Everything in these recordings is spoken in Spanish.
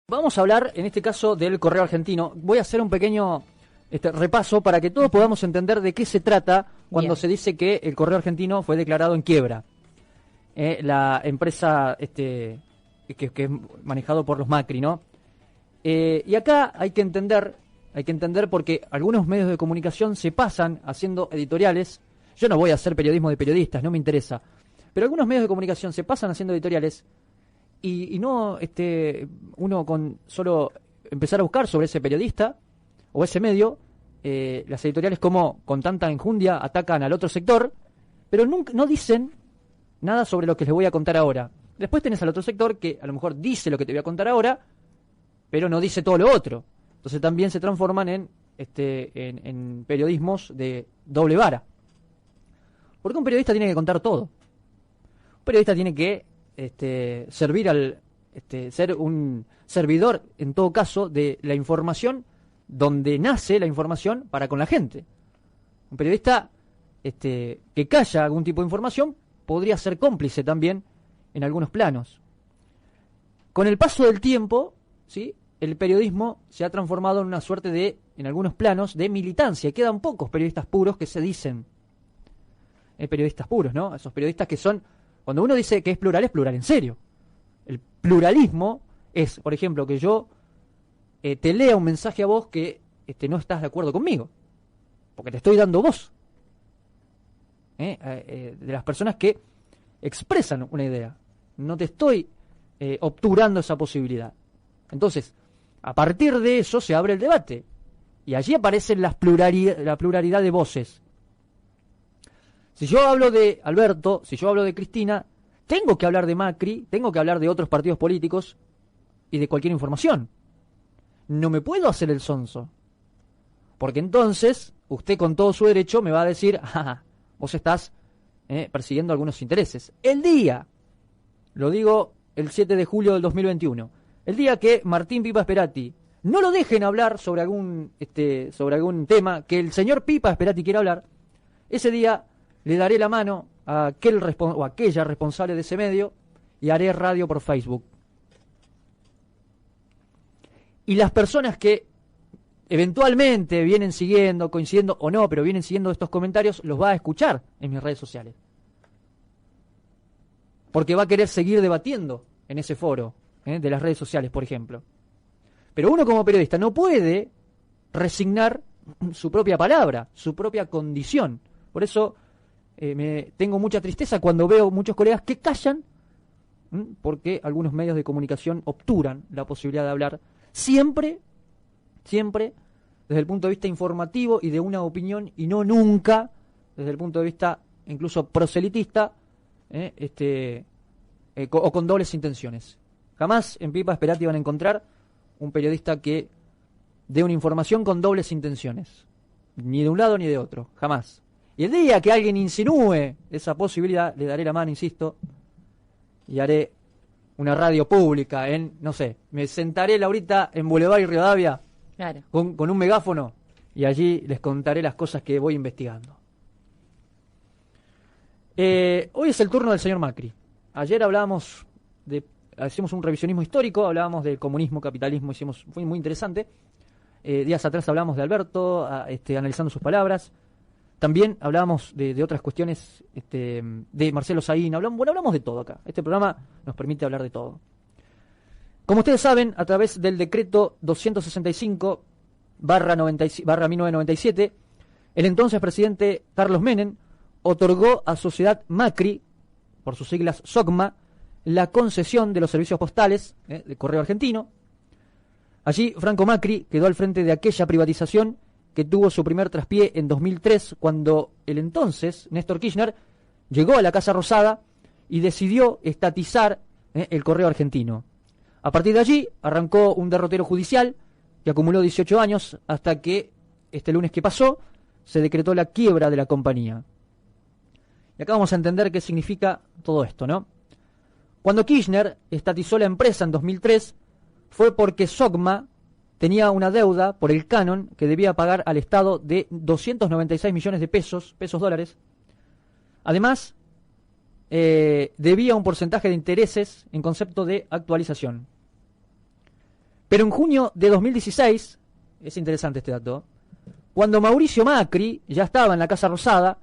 Vamos a hablar, en este caso, del correo argentino. Voy a hacer un pequeño repaso para que todos podamos entender de qué se trata cuando se dice que el correo argentino fue declarado en quiebra. La empresa que es manejado por los Macri, ¿no? Y acá hay que entender porque algunos medios de comunicación se pasan haciendo editoriales. Yo no voy a hacer periodismo de periodistas, no me interesa. Pero algunos medios de comunicación se pasan haciendo editoriales y no uno con solo empezar a buscar sobre ese periodista o ese medio, las editoriales como con tanta enjundia atacan al otro sector, pero nunca, no dicen nada sobre lo que les voy a contar ahora. Después tenés al otro sector que a lo mejor dice lo que te voy a contar ahora, pero no dice todo lo otro. Entonces también se transforman en periodismos de doble vara. Porque un periodista tiene que contar todo. Un periodista tiene que servir ser un servidor, en todo caso, de la información, donde nace la información para con la gente. Un periodista que calla algún tipo de información podría ser cómplice también en algunos planos. Con el paso del tiempo, ¿sí?, el periodismo se ha transformado en una suerte de, en algunos planos, de militancia. Quedan pocos periodistas puros que se dicen periodistas puros, ¿no? Esos periodistas que son, cuando uno dice que es plural en serio. El pluralismo es, por ejemplo, que yo te lea un mensaje a vos que no estás de acuerdo conmigo, porque te estoy dando voz. De las personas que expresan una idea. No te estoy obturando esa posibilidad. Entonces, a partir de eso se abre el debate. Y allí aparecen la pluralidad de voces. Si yo hablo de Alberto, si yo hablo de Cristina, tengo que hablar de Macri, tengo que hablar de otros partidos políticos y de cualquier información. No me puedo hacer el sonso. Porque entonces, usted con todo su derecho me va a decir, vos estás persiguiendo algunos intereses. El día, lo digo el 7 de julio del 2021, el día que Martín Pipa Sperati no lo dejen hablar sobre algún tema que el señor Pipa Sperati quiera hablar, ese día le daré la mano a aquella responsable de ese medio y haré radio por Facebook. Y las personas que eventualmente vienen siguiendo, coincidiendo o no, pero vienen siguiendo estos comentarios, los va a escuchar en mis redes sociales. Porque va a querer seguir debatiendo en ese foro de las redes sociales, por ejemplo. Pero uno como periodista no puede resignar su propia palabra, su propia condición. Por eso tengo mucha tristeza cuando veo muchos colegas que callan, porque algunos medios de comunicación obturan la posibilidad de hablar, siempre desde el punto de vista informativo y de una opinión, y no nunca desde el punto de vista incluso proselitista, o con dobles intenciones. Jamás en Pipa Sperati van a encontrar un periodista que dé una información con dobles intenciones, ni de un lado ni de otro, jamás. Y el día que alguien insinúe esa posibilidad, le daré la mano, insisto, y haré una radio pública no sé, me sentaré ahorita en Boulevard y Rivadavia, claro, con un megáfono, y allí les contaré las cosas que voy investigando. Hoy es el turno del señor Macri. Ayer hicimos un revisionismo histórico, hablábamos del comunismo, capitalismo, fue muy interesante. Días atrás hablamos de Alberto, analizando sus palabras. También hablábamos de otras cuestiones, de Marcelo Saín. Hablamos de todo acá. Este programa nos permite hablar de todo. Como ustedes saben, a través del decreto 265/1997, el entonces presidente Carlos Menem otorgó a Sociedad Macri, por sus siglas SOCMA, la concesión de los servicios postales del Correo Argentino. Allí Franco Macri quedó al frente de aquella privatización que tuvo su primer traspié en 2003, cuando el entonces Néstor Kirchner llegó a la Casa Rosada y decidió estatizar el Correo Argentino. A partir de allí arrancó un derrotero judicial que acumuló 18 años hasta que este lunes que pasó se decretó la quiebra de la compañía. Y acá vamos a entender qué significa todo esto, ¿no? Cuando Kirchner estatizó la empresa en 2003 fue porque SOCMA tenía una deuda por el canon que debía pagar al Estado de 296 millones de pesos dólares. Además, debía un porcentaje de intereses en concepto de actualización. Pero en junio de 2016, es interesante este dato, cuando Mauricio Macri ya estaba en la Casa Rosada,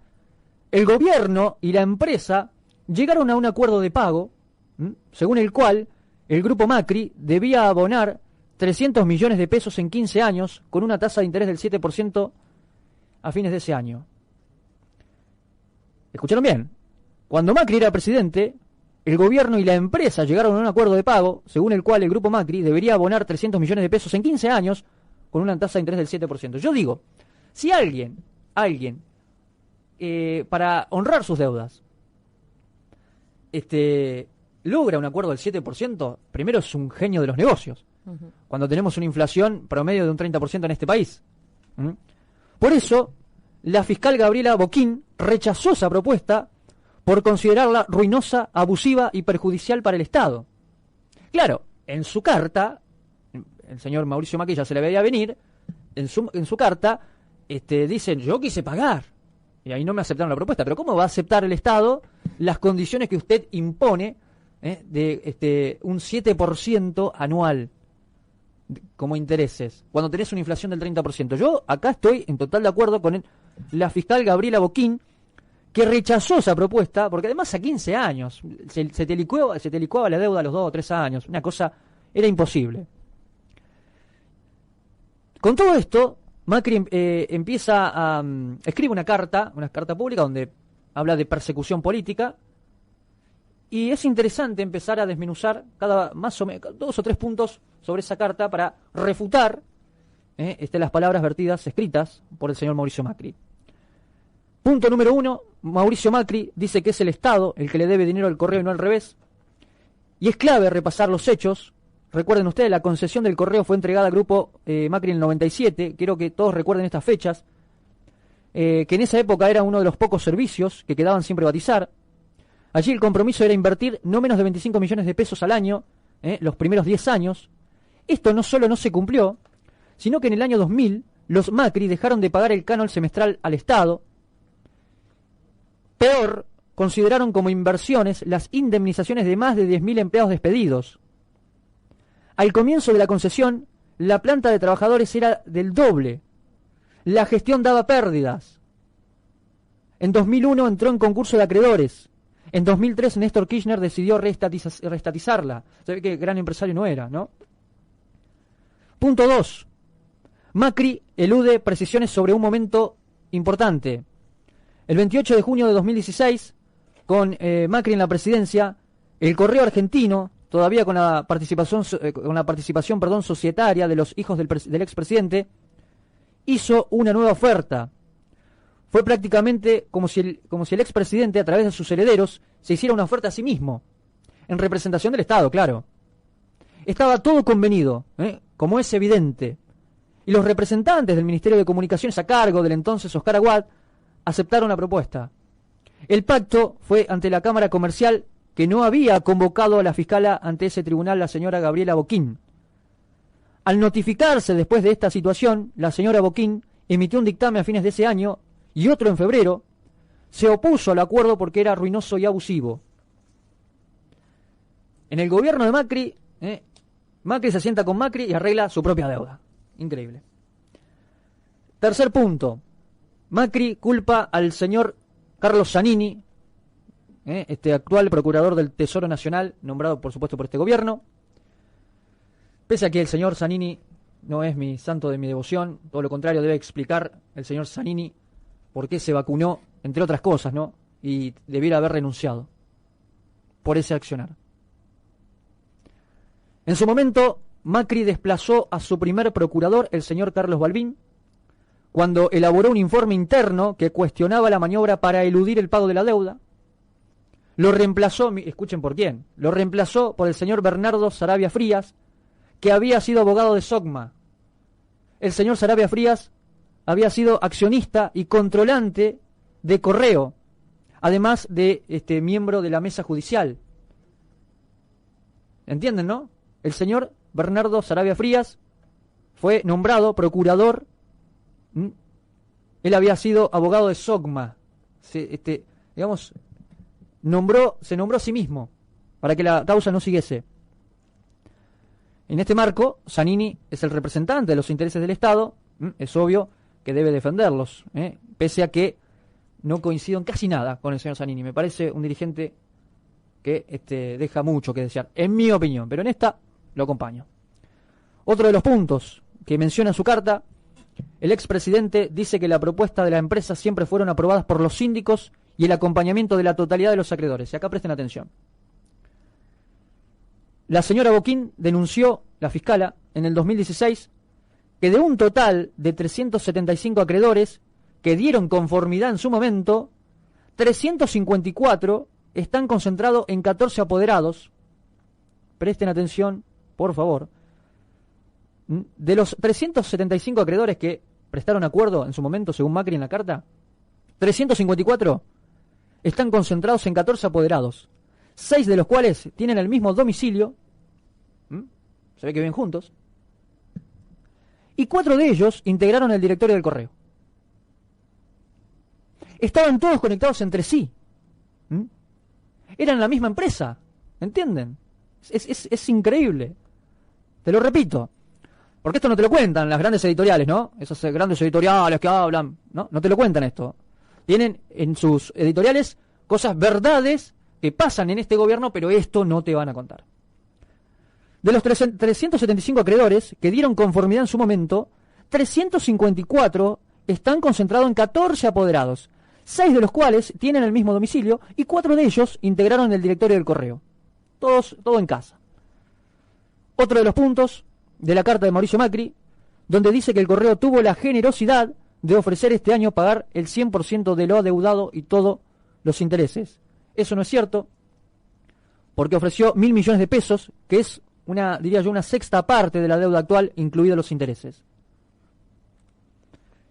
el gobierno y la empresa llegaron a un acuerdo de pago, según el cual el grupo Macri debía abonar 300 millones de pesos en 15 años, con una tasa de interés del 7% a fines de ese año. ¿Escucharon bien? Cuando Macri era presidente, el gobierno y la empresa llegaron a un acuerdo de pago, según el cual el grupo Macri debería abonar 300 millones de pesos en 15 años, con una tasa de interés del 7%. Yo digo, si alguien, para honrar sus deudas, logra un acuerdo del 7%, primero es un genio de los negocios, cuando tenemos una inflación promedio de un 30% en este país. Por eso, la fiscal Gabriela Boquín rechazó esa propuesta por considerarla ruinosa, abusiva y perjudicial para el Estado. Claro, en su carta, el señor Mauricio Macri ya se le veía venir, en su carta dicen, yo quise pagar, y ahí no me aceptaron la propuesta. Pero ¿cómo va a aceptar el Estado las condiciones que usted impone de un 7% anual como intereses, cuando tenés una inflación del 30%? Yo acá estoy en total de acuerdo con la fiscal Gabriela Boquín, que rechazó esa propuesta, porque además a 15 años se te licuaba la deuda a los 2 o 3 años, una cosa, era imposible. Con todo esto, Macri escribe una carta pública donde habla de persecución política, y es interesante empezar a desmenuzar más o menos 2 o 3 puntos sobre esa carta para refutar las palabras vertidas, escritas por el señor Mauricio Macri. Punto número 1, Mauricio Macri dice que es el Estado el que le debe dinero al Correo y no al revés. Y es clave repasar los hechos. Recuerden ustedes, la concesión del Correo fue entregada al grupo Macri en el 97. Quiero que todos recuerden estas fechas. Que en esa época era uno de los pocos servicios que quedaban sin privatizar. Allí el compromiso era invertir no menos de 25 millones de pesos al año, los primeros 10 años. Esto no solo no se cumplió, sino que en el año 2000 los Macri dejaron de pagar el canon semestral al Estado. Peor, consideraron como inversiones las indemnizaciones de más de 10.000 empleados despedidos. Al comienzo de la concesión, la planta de trabajadores era del doble. La gestión daba pérdidas. En 2001 entró en concurso de acreedores. En 2003 Néstor Kirchner decidió reestatizarla. Se ve que gran empresario no era, ¿no? Punto 2. Macri elude precisiones sobre un momento importante. El 28 de junio de 2016, con Macri en la presidencia, el Correo Argentino, todavía con la participación societaria de los hijos del expresidente, hizo una nueva oferta. Fue prácticamente como si el expresidente, a través de sus herederos, se hiciera una oferta a sí mismo, en representación del Estado, claro. Estaba todo convenido, como es evidente, y los representantes del Ministerio de Comunicaciones a cargo del entonces Oscar Aguad aceptaron la propuesta. El pacto fue ante la Cámara Comercial, que no había convocado a la fiscala ante ese tribunal, la señora Gabriela Boquín. Al notificarse después de esta situación, la señora Boquín emitió un dictamen a fines de ese año y otro en febrero. Se opuso al acuerdo porque era ruinoso y abusivo. En el gobierno de Macri, Macri se sienta con Macri y arregla su propia deuda. Increíble. Tercer punto. Macri culpa al señor Carlos Zanini, actual procurador del Tesoro Nacional, nombrado por supuesto por este gobierno. Pese a que el señor Zanini no es mi santo de mi devoción, todo lo contrario, debe explicar el señor Zanini por qué se vacunó, entre otras cosas, ¿no? Y debiera haber renunciado por ese accionar. En su momento, Macri desplazó a su primer procurador, el señor Carlos Balbín, cuando elaboró un informe interno que cuestionaba la maniobra para eludir el pago de la deuda. Lo reemplazó, escuchen por quién, lo reemplazó por el señor Bernardo Sarabia Frías, que había sido abogado de SOCMA. El señor Sarabia Frías había sido accionista y controlante de Correo, además de miembro de la mesa judicial. ¿Entienden, no? El señor Bernardo Sarabia Frías fue nombrado procurador. Él había sido abogado de SOCMA. Se nombró a sí mismo para que la causa no siguiese. En este marco, Zanini es el representante de los intereses del Estado, es obvio que debe defenderlos, pese a que no coincido en casi nada con el señor Zanini. Me parece un dirigente que deja mucho que desear, en mi opinión, pero en esta lo acompaño. Otro de los puntos que menciona en su carta, el expresidente dice que la propuesta de la empresa siempre fueron aprobadas por los síndicos y el acompañamiento de la totalidad de los acreedores. Y acá presten atención. La señora Boquín denunció, la fiscala, en el 2016, que de un total de 375 acreedores que dieron conformidad en su momento, 354 están concentrados en 14 apoderados. Presten atención, por favor. De los 375 acreedores que prestaron acuerdo en su momento, según Macri en la carta, 354 están concentrados en 14 apoderados, 6 de los cuales tienen el mismo domicilio, se ve que viven juntos, y 4 de ellos integraron el directorio del correo. Estaban todos conectados entre sí. Eran la misma empresa, ¿entienden? Es increíble. Te lo repito. Porque esto no te lo cuentan las grandes editoriales, ¿no? Esos grandes editoriales que hablan, ¿no? No te lo cuentan esto. Tienen en sus editoriales cosas, verdades que pasan en este gobierno, pero esto no te van a contar. De los 375 acreedores que dieron conformidad en su momento, 354 están concentrados en 14 apoderados, 6 de los cuales tienen el mismo domicilio y 4 de ellos integraron el directorio del correo. Todo en casa. Otro de los puntos de la carta de Mauricio Macri, donde dice que el correo tuvo la generosidad de ofrecer este año pagar el 100% de lo adeudado y todos los intereses. Eso no es cierto, porque ofreció 1.000 millones de pesos, que es diría yo, una sexta parte de la deuda actual, incluidos los intereses.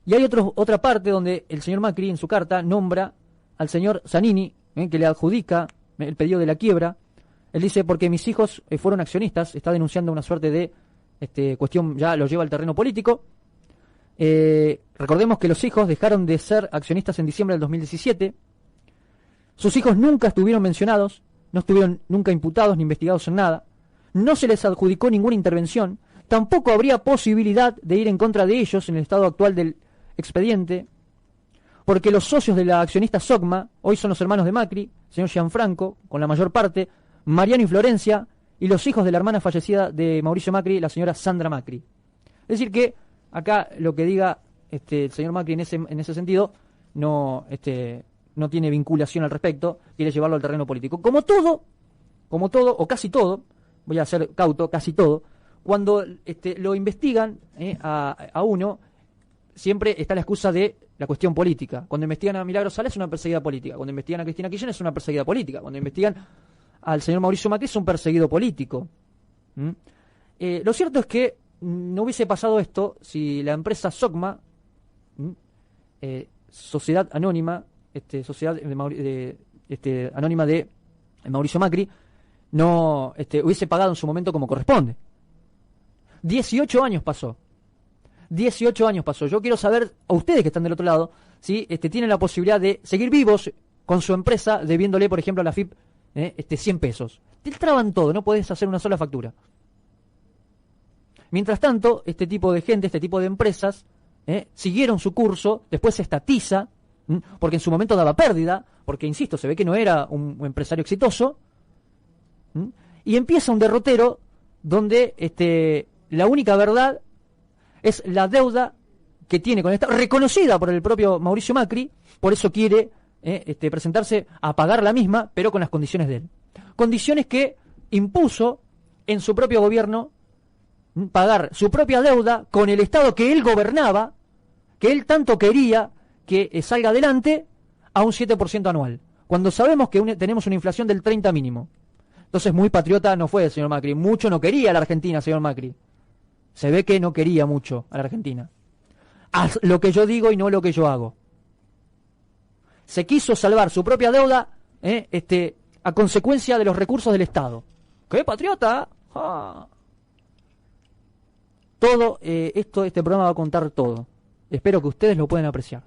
Y hay otra parte donde el señor Macri, en su carta, nombra al señor Zanini, que le adjudica el pedido de la quiebra. Él dice, porque mis hijos fueron accionistas, está denunciando una suerte de cuestión, ya lo lleva al terreno político. Recordemos que los hijos dejaron de ser accionistas en diciembre del 2017. Sus hijos nunca estuvieron mencionados, no estuvieron nunca imputados ni investigados en nada. No se les adjudicó ninguna intervención. Tampoco habría posibilidad de ir en contra de ellos en el estado actual del expediente, porque los socios de la accionista SOCMA hoy son los hermanos de Macri, señor Gianfranco, con la mayor parte, Mariano y Florencia, y los hijos de la hermana fallecida de Mauricio Macri, la señora Sandra Macri. Es decir que acá lo que diga el señor Macri en ese sentido no tiene vinculación al respecto, quiere llevarlo al terreno político. Como todo, o casi todo, voy a ser cauto, casi todo, cuando lo investigan a uno, siempre está la excusa de la cuestión política. Cuando investigan a Milagros Sala es una perseguida política, cuando investigan a Cristina Kirchner es una perseguida política, cuando investigan al señor Mauricio Macri es un perseguido político. Lo cierto es que no hubiese pasado esto si la empresa SOCMA, sociedad anónima, sociedad anónima de Mauricio Macri, no hubiese pagado en su momento como corresponde. 18 años pasó. 18 años pasó. Yo quiero saber, a ustedes que están del otro lado, si tienen la posibilidad de seguir vivos con su empresa, debiéndole, por ejemplo, a la FIP 100 pesos. Te traban todo, no podés hacer una sola factura. Mientras tanto, este tipo de gente, este tipo de empresas, siguieron su curso, después se estatiza, porque en su momento daba pérdida, porque, insisto, se ve que no era un empresario exitoso, y empieza un derrotero donde la única verdad es la deuda que tiene con esta, reconocida por el propio Mauricio Macri, por eso quiere presentarse a pagar la misma, pero con las condiciones de él. Condiciones que impuso en su propio gobierno, pagar su propia deuda con el Estado que él gobernaba, que él tanto quería que salga adelante, a un 7% anual, cuando sabemos que tenemos una inflación del 30 mínimo. Entonces muy patriota no fue el señor Macri, mucho no quería a la Argentina, señor Macri. Se ve que no quería mucho a la Argentina. Haz lo que yo digo y no lo que yo hago. Se quiso salvar su propia deuda a consecuencia de los recursos del Estado. ¿Qué patriota? ¡Ah! Todo este programa va a contar todo. Espero que ustedes lo puedan apreciar.